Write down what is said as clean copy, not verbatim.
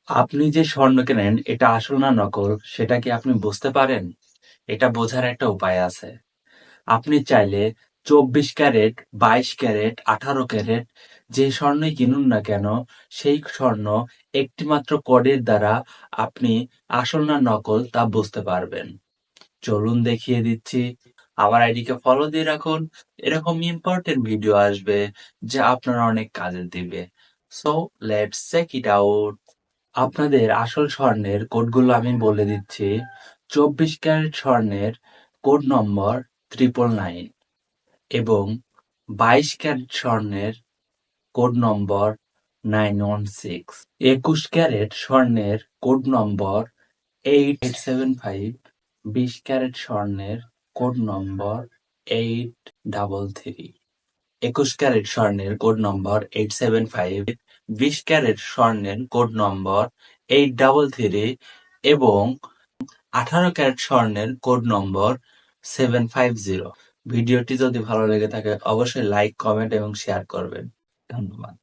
আপনি যে স্বর্ণ কেনেন এটা আসল না নকল সেটা কি আপনি বুঝতে পারেন? এটা বোঝার একটা উপায় আছে। আপনি চাইলে ২৪ ক্যারেট, ২২ ক্যারেট, ১৮ ক্যারেট যে স্বর্ণই কিনুন না কেন সেই স্বর্ণ একটিমাত্র কোডের দ্বারা আপনি আসল না নকল তা বুঝতে পারবেন। চলুন দেখিয়ে দিচ্ছি। আমার আইডিকে ফলো দিয়ে রাখুন। এরকম ইম্পর্টেন্ট ভিডিও আসবে যা আপনার অনেক কাজে দিবে। So let's check it out. আপনাদের আসল স্বর্ণের কোডগুলো আমি বলে দিচ্ছি। ২৪ ক্যারেট স্বর্ণের কোড নম্বর 999 এবং ২২ ক্যারেট স্বর্ণের কোড নম্বর 916, ২১ ক্যারেট স্বর্ণের কোড নম্বর 8875, ২০ ক্যারেট স্বর্ণের কোড নম্বর 833, ২১ ক্যারেট স্বর্ণের কোড নম্বর 875, ২০ ক্যারেট স্বর্ণের কোড নম্বর 833 এবং ১৮ ক্যারেট স্বর্ণের কোড নম্বর 750। ভিডিওটি যদি ভালো লেগে থাকে অবশ্যই লাইক, কমেন্ট এবং শেয়ার করবেন। ধন্যবাদ।